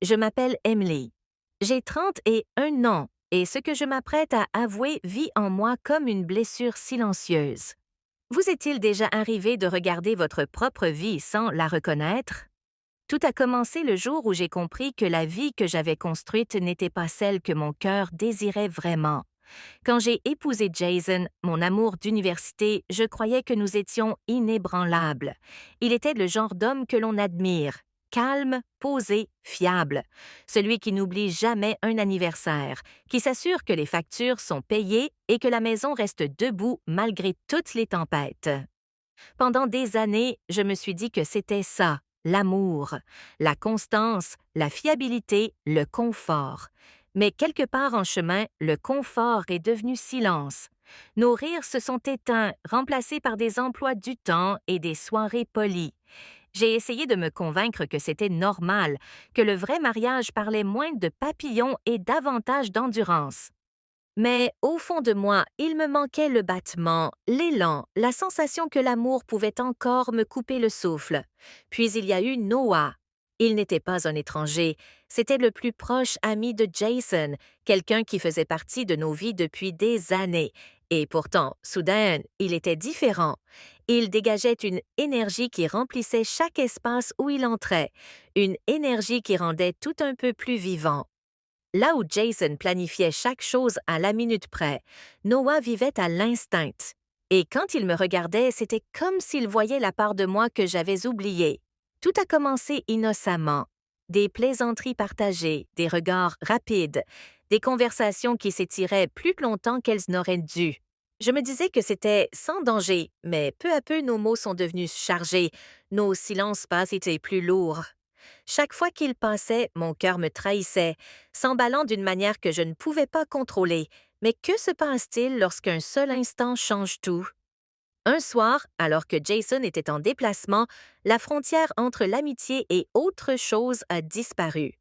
Je m'appelle Emily. J'ai 31 ans et ce que je m'apprête à avouer vit en moi comme une blessure silencieuse. Vous est-il déjà arrivé de regarder votre propre vie sans la reconnaître? Tout a commencé le jour où j'ai compris que la vie que j'avais construite n'était pas celle que mon cœur désirait vraiment. Quand j'ai épousé Jason, mon amour d'université, je croyais que nous étions inébranlables. Il était le genre d'homme que l'on admire, calme, posé, fiable, celui qui n'oublie jamais un anniversaire, qui s'assure que les factures sont payées et que la maison reste debout malgré toutes les tempêtes. Pendant des années, je me suis dit que c'était ça, l'amour, la constance, la fiabilité, le confort. Mais quelque part en chemin, le confort est devenu silence. Nos rires se sont éteints, remplacés par des emplois du temps et des soirées polies. J'ai essayé de me convaincre que c'était normal, que le vrai mariage parlait moins de papillons et davantage d'endurance. Mais au fond de moi, il me manquait le battement, l'élan, la sensation que l'amour pouvait encore me couper le souffle. Puis il y a eu Noah. Il n'était pas un étranger, c'était le plus proche ami de Jason, quelqu'un qui faisait partie de nos vies depuis des années. Et pourtant, soudain, il était différent. Il dégageait une énergie qui remplissait chaque espace où il entrait, une énergie qui rendait tout un peu plus vivant. Là où Jason planifiait chaque chose à la minute près, Noah vivait à l'instinct. Et quand il me regardait, c'était comme s'il voyait la part de moi que j'avais oubliée. Tout a commencé innocemment. Des plaisanteries partagées, des regards rapides, des conversations qui s'étiraient plus longtemps qu'elles n'auraient dû. Je me disais que c'était sans danger, mais peu à peu nos mots sont devenus chargés, nos silences passent étaient plus lourds. Chaque fois qu'il passait, mon cœur me trahissait, s'emballant d'une manière que je ne pouvais pas contrôler. Mais que se passe-t-il lorsqu'un seul instant change tout? Un soir, alors que Jason était en déplacement, la frontière entre l'amitié et autre chose a disparu.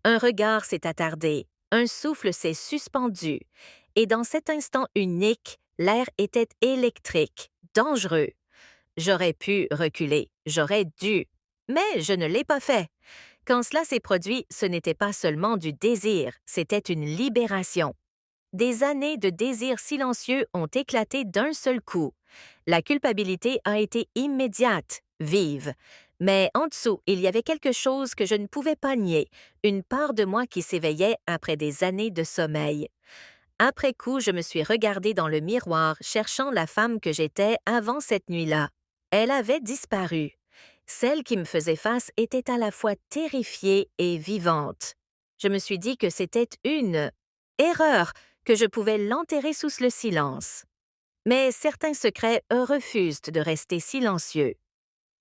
Un regard s'est attardé, un souffle s'est suspendu, et dans cet instant unique, l'air était électrique, dangereux. J'aurais pu reculer, j'aurais dû, mais je ne l'ai pas fait. Quand cela s'est produit, ce n'était pas seulement du désir, c'était une libération. Des années de désir silencieux ont éclaté d'un seul coup. La culpabilité a été immédiate, vive. Mais en dessous, il y avait quelque chose que je ne pouvais pas nier, une part de moi qui s'éveillait après des années de sommeil. Après coup, je me suis regardée dans le miroir, cherchant la femme que j'étais avant cette nuit-là. Elle avait disparu. Celle qui me faisait face était à la fois terrifiée et vivante. Je me suis dit que c'était une erreur, que je pouvais l'enterrer sous le silence. Mais certains secrets refusent de rester silencieux.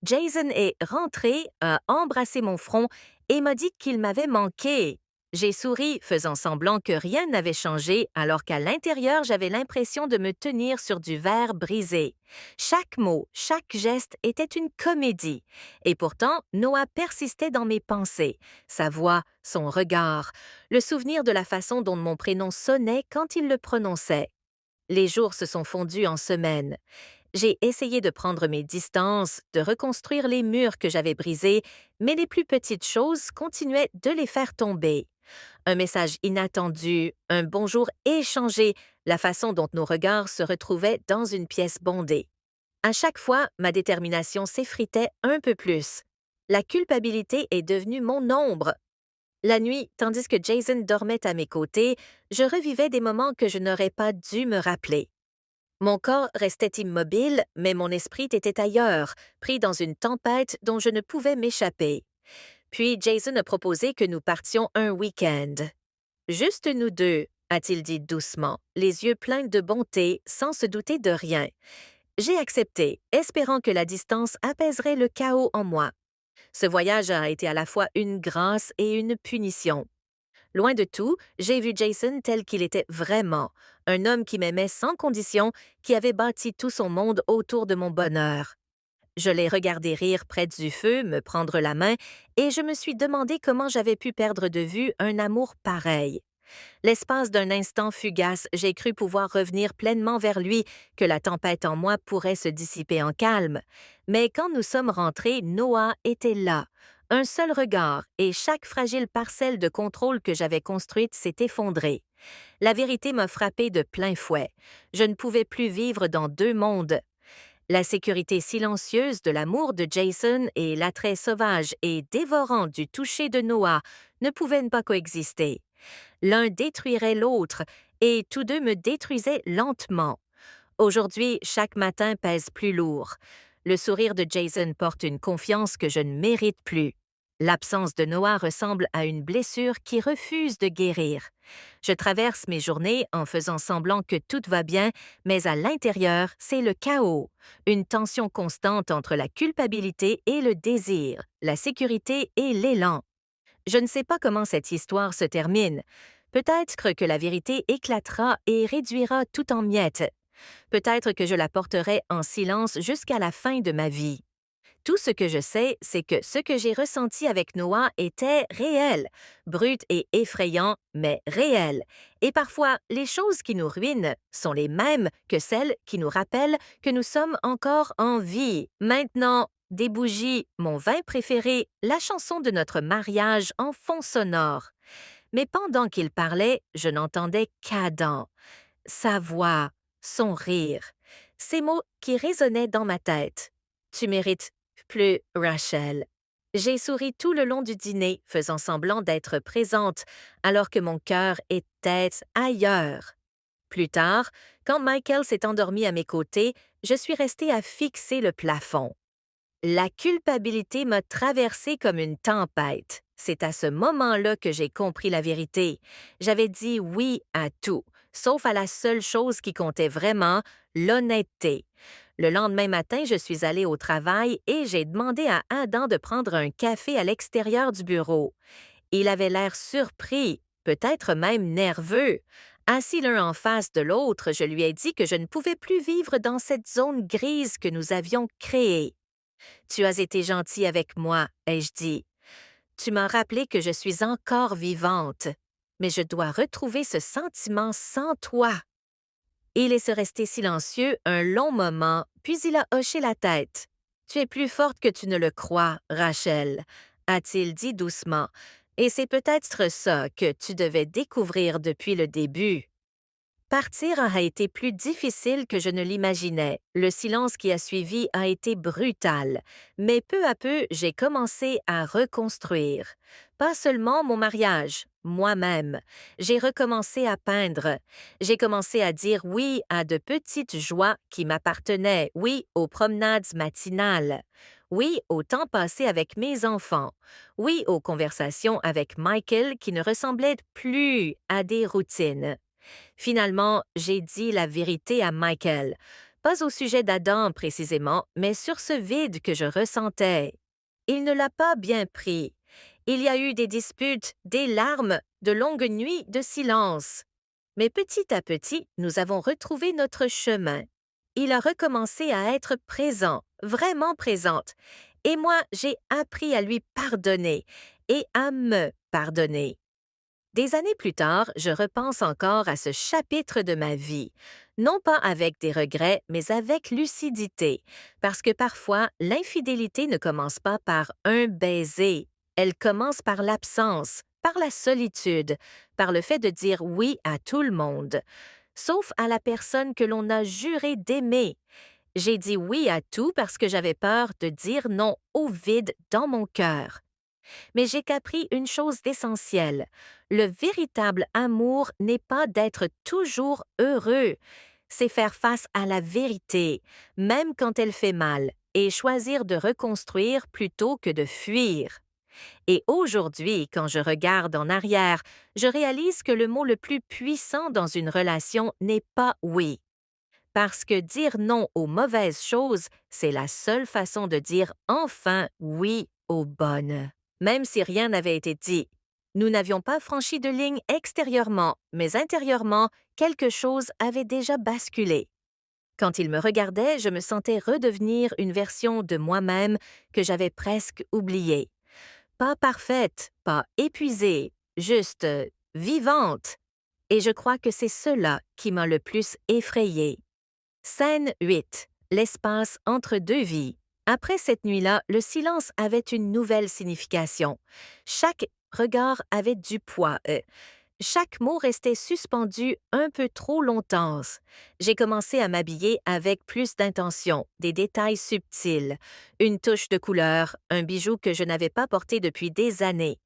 Jason est rentré, a embrassé mon front et m'a dit qu'il m'avait manqué. J'ai souri, faisant semblant que rien n'avait changé, alors qu'à l'intérieur, j'avais l'impression de me tenir sur du verre brisé. Chaque mot, chaque geste était une comédie. Et pourtant, Noah persistait dans mes pensées. Sa voix, son regard, le souvenir de la façon dont mon prénom sonnait quand il le prononçait. Les jours se sont fondus en semaines. J'ai essayé de prendre mes distances, de reconstruire les murs que j'avais brisés, mais les plus petites choses continuaient de les faire tomber. Un message inattendu, un bonjour échangé, la façon dont nos regards se retrouvaient dans une pièce bondée. À chaque fois, ma détermination s'effritait un peu plus. La culpabilité est devenue mon ombre. La nuit, tandis que Jason dormait à mes côtés, je revivais des moments que je n'aurais pas dû me rappeler. Mon corps restait immobile, mais mon esprit était ailleurs, pris dans une tempête dont je ne pouvais m'échapper. Puis Jason a proposé que nous partions un week-end. Juste nous deux, a-t-il dit doucement, les yeux pleins de bonté, sans se douter de rien. J'ai accepté, espérant que la distance apaiserait le chaos en moi. Ce voyage a été à la fois une grâce et une punition. Loin de tout, j'ai vu Jason tel qu'il était vraiment, un homme qui m'aimait sans condition, qui avait bâti tout son monde autour de mon bonheur. Je l'ai regardé rire près du feu, me prendre la main, et je me suis demandé comment j'avais pu perdre de vue un amour pareil. L'espace d'un instant fugace, j'ai cru pouvoir revenir pleinement vers lui, que la tempête en moi pourrait se dissiper en calme. Mais quand nous sommes rentrés, Noah était là, Un seul regard et chaque fragile parcelle de contrôle que j'avais construite s'est effondrée. La vérité m'a frappé de plein fouet. Je ne pouvais plus vivre dans deux mondes. La sécurité silencieuse de l'amour de Jason et l'attrait sauvage et dévorant du toucher de Noah ne pouvaient pas coexister. L'un détruirait l'autre et tous deux me détruisaient lentement. Aujourd'hui, chaque matin pèse plus lourd. Le sourire de Jason porte une confiance que je ne mérite plus. L'absence de Noah ressemble à une blessure qui refuse de guérir. Je traverse mes journées en faisant semblant que tout va bien, mais à l'intérieur, c'est le chaos. Une tension constante entre la culpabilité et le désir, la sécurité et l'élan. Je ne sais pas comment cette histoire se termine. Peut-être que la vérité éclatera et réduira tout en miettes. Peut-être que je la porterai en silence jusqu'à la fin de ma vie. Tout ce que je sais, c'est que ce que j'ai ressenti avec Noah était réel, brut et effrayant, mais réel. Et parfois, les choses qui nous ruinent sont les mêmes que celles qui nous rappellent que nous sommes encore en vie. Maintenant, des bougies, mon vin préféré, la chanson de notre mariage en fond sonore. Mais pendant qu'il parlait, je n'entendais qu'Adam. Sa voix, son rire, ces mots qui résonnaient dans ma tête. Tu mérites plus, Rachel. J'ai souri tout le long du dîner, faisant semblant d'être présente, alors que mon cœur était ailleurs. Plus tard, quand Michael s'est endormi à mes côtés, je suis restée à fixer le plafond. La culpabilité m'a traversée comme une tempête. C'est à ce moment-là que j'ai compris la vérité. J'avais dit oui à tout, sauf à la seule chose qui comptait vraiment, l'honnêteté. Le lendemain matin, je suis allée au travail et j'ai demandé à Adam de prendre un café à l'extérieur du bureau. Il avait l'air surpris, peut-être même nerveux. Assis l'un en face de l'autre, je lui ai dit que je ne pouvais plus vivre dans cette zone grise que nous avions créée. Tu as été gentil avec moi, ai-je dit. Tu m'as rappelé que je suis encore vivante, mais je dois retrouver ce sentiment sans toi. Il est se resté silencieux un long moment, puis il a hoché la tête. Tu es plus forte que tu ne le crois, Rachel, a-t-il dit doucement, et c'est peut-être ça que tu devais découvrir depuis le début. Partir a été plus difficile que je ne l'imaginais. Le silence qui a suivi a été brutal, mais peu à peu, j'ai commencé à reconstruire. Pas seulement mon mariage, moi-même. J'ai recommencé à peindre. J'ai commencé à dire oui à de petites joies qui m'appartenaient, oui aux promenades matinales, oui au temps passé avec mes enfants, oui aux conversations avec Michael qui ne ressemblaient plus à des routines. Finalement, j'ai dit la vérité à Michael, pas au sujet d'Adam précisément, mais sur ce vide que je ressentais. Il ne l'a pas bien pris. Il y a eu des disputes, des larmes, de longues nuits de silence. Mais petit à petit, nous avons retrouvé notre chemin. Il a recommencé à être présent, vraiment présente, et moi, j'ai appris à lui pardonner et à me pardonner. Des années plus tard, je repense encore à ce chapitre de ma vie, non pas avec des regrets, mais avec lucidité, parce que parfois, l'infidélité ne commence pas par un baiser, elle commence par l'absence, par la solitude, par le fait de dire oui à tout le monde, sauf à la personne que l'on a juré d'aimer. J'ai dit oui à tout parce que j'avais peur de dire non au vide dans mon cœur. Mais j'ai compris une chose d'essentielle. Le véritable amour n'est pas d'être toujours heureux. C'est faire face à la vérité, même quand elle fait mal, et choisir de reconstruire plutôt que de fuir. Et aujourd'hui, quand je regarde en arrière, je réalise que le mot le plus puissant dans une relation n'est pas oui. Parce que dire non aux mauvaises choses, c'est la seule façon de dire enfin oui aux bonnes. Même si rien n'avait été dit. Nous n'avions pas franchi de ligne extérieurement, mais intérieurement, quelque chose avait déjà basculé. Quand il me regardait, je me sentais redevenir une version de moi-même que j'avais presque oubliée. Pas parfaite, pas épuisée, juste vivante. Et je crois que c'est cela qui m'a le plus effrayée. Scène 8. L'espace entre deux vies. Après cette nuit-là, le silence avait une nouvelle signification. Chaque regard avait du poids. Chaque mot restait suspendu un peu trop longtemps. J'ai commencé à m'habiller avec plus d'intention, des détails subtils, une touche de couleur, un bijou que je n'avais pas porté depuis des années.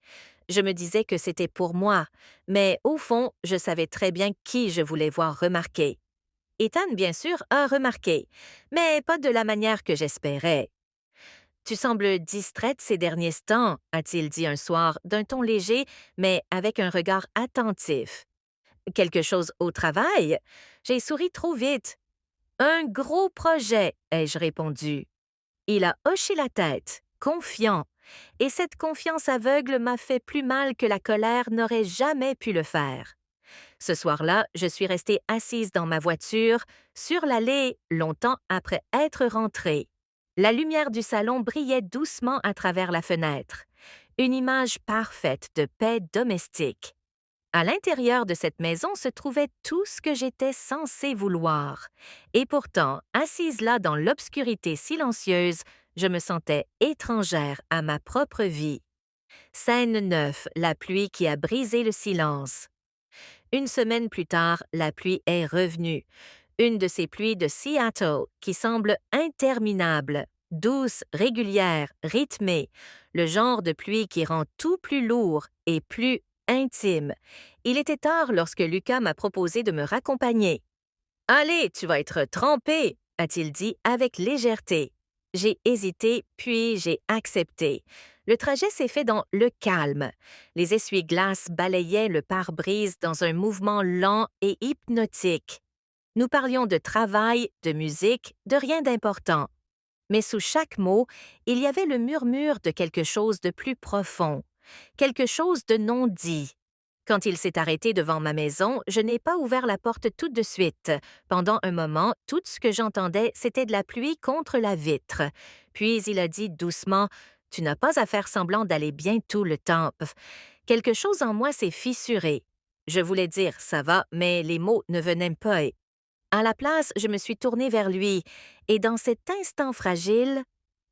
Je me disais que c'était pour moi, mais au fond, je savais très bien qui je voulais voir remarquer. Ethan, bien sûr, a remarqué, mais pas de la manière que j'espérais. Tu sembles distraite ces derniers temps, a-t-il dit un soir, d'un ton léger, mais avec un regard attentif. Quelque chose au travail? J'ai souri trop vite. Un gros projet, ai-je répondu. Il a hoché la tête, confiant, et cette confiance aveugle m'a fait plus mal que la colère n'aurait jamais pu le faire. Ce soir-là, je suis restée assise dans ma voiture, sur l'allée, longtemps après être rentrée. La lumière du salon brillait doucement à travers la fenêtre. Une image parfaite de paix domestique. À l'intérieur de cette maison se trouvait tout ce que j'étais censée vouloir. Et pourtant, assise là dans l'obscurité silencieuse, je me sentais étrangère à ma propre vie. Scène 9, la pluie qui a brisé le silence. Une semaine plus tard, la pluie est revenue. Une de ces pluies de Seattle qui semble interminable, douce, régulière, rythmée, le genre de pluie qui rend tout plus lourd et plus intime. Il était tard lorsque Lucas m'a proposé de me raccompagner. Allez, tu vas être trempé, a-t-il dit avec légèreté. J'ai hésité, puis j'ai accepté. Le trajet s'est fait dans le calme. Les essuie-glaces balayaient le pare-brise dans un mouvement lent et hypnotique. Nous parlions de travail, de musique, de rien d'important. Mais sous chaque mot, il y avait le murmure de quelque chose de plus profond, quelque chose de non dit. Quand il s'est arrêté devant ma maison, je n'ai pas ouvert la porte tout de suite. Pendant un moment, tout ce que j'entendais, c'était de la pluie contre la vitre. Puis il a dit doucement, « Tu n'as pas à faire semblant d'aller bien tout le temps. » Quelque chose en moi s'est fissuré. Je voulais dire « ça va », mais les mots ne venaient pas. À la place, je me suis tournée vers lui, et dans cet instant fragile,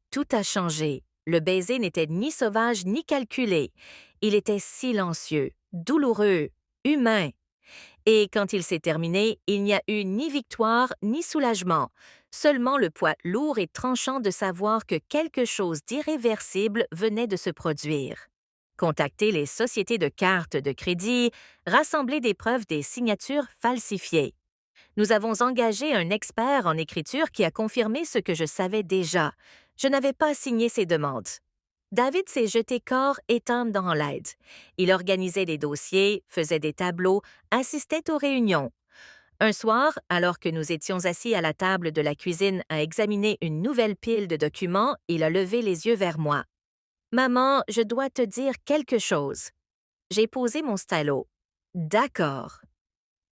tout a changé. Le baiser n'était ni sauvage ni calculé. Il était silencieux, douloureux, humain. Et quand il s'est terminé, il n'y a eu ni victoire ni soulagement, seulement le poids lourd et tranchant de savoir que quelque chose d'irréversible venait de se produire. Contacter les sociétés de cartes de crédit, rassembler des preuves des signatures falsifiées. Nous avons engagé un expert en écriture qui a confirmé ce que je savais déjà. Je n'avais pas signé ces demandes. David s'est jeté corps et âme dans l'aide. Il organisait des dossiers, faisait des tableaux, assistait aux réunions. Un soir, alors que nous étions assis à la table de la cuisine à examiner une nouvelle pile de documents, il a levé les yeux vers moi. « Maman, je dois te dire quelque chose. » J'ai posé mon stylo. « D'accord. »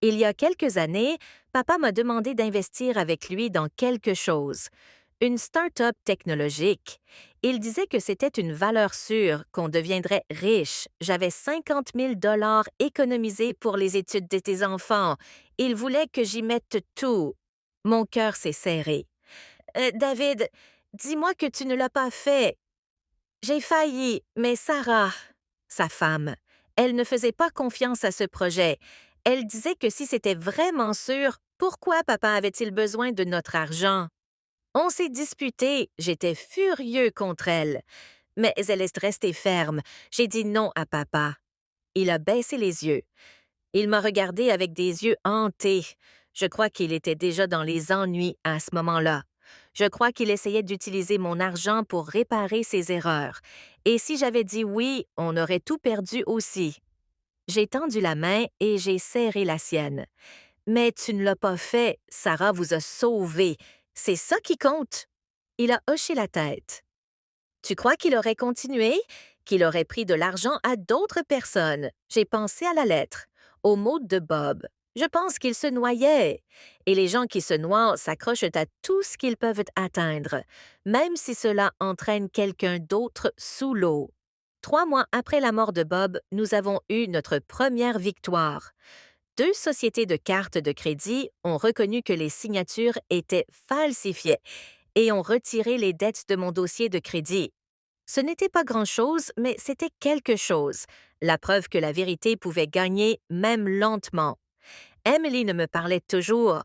Il y a quelques années, papa m'a demandé d'investir avec lui dans quelque chose, une start-up technologique. Il disait que c'était une valeur sûre, qu'on deviendrait riche. J'avais 50 000 $ économisés pour les études de tes enfants. Il voulait que j'y mette tout. Mon cœur s'est serré. David, dis-moi que tu ne l'as pas fait. J'ai failli, mais Sarah, sa femme, elle ne faisait pas confiance à ce projet. Elle disait que si c'était vraiment sûr, pourquoi papa avait-il besoin de notre argent? On s'est disputé, j'étais furieux contre elle. Mais elle est restée ferme. J'ai dit non à papa. Il a baissé les yeux. Il m'a regardé avec des yeux hantés. Je crois qu'il était déjà dans les ennuis à ce moment-là. Je crois qu'il essayait d'utiliser mon argent pour réparer ses erreurs. Et si j'avais dit oui, on aurait tout perdu aussi. J'ai tendu la main et j'ai serré la sienne. Mais tu ne l'as pas fait, Sarah vous a sauvé. C'est ça qui compte. Il a hoché la tête. Tu crois qu'il aurait continué? Qu'il aurait pris de l'argent à d'autres personnes? J'ai pensé à la lettre, aux mots de Bob. Je pense qu'il se noyait. Et les gens qui se noient s'accrochent à tout ce qu'ils peuvent atteindre, même si cela entraîne quelqu'un d'autre sous l'eau. 3 mois après la mort de Bob, nous avons eu notre première victoire. 2 sociétés de cartes de crédit ont reconnu que les signatures étaient falsifiées et ont retiré les dettes de mon dossier de crédit. Ce n'était pas grand-chose, mais c'était quelque chose, la preuve que la vérité pouvait gagner même lentement. Emily ne me parlait toujours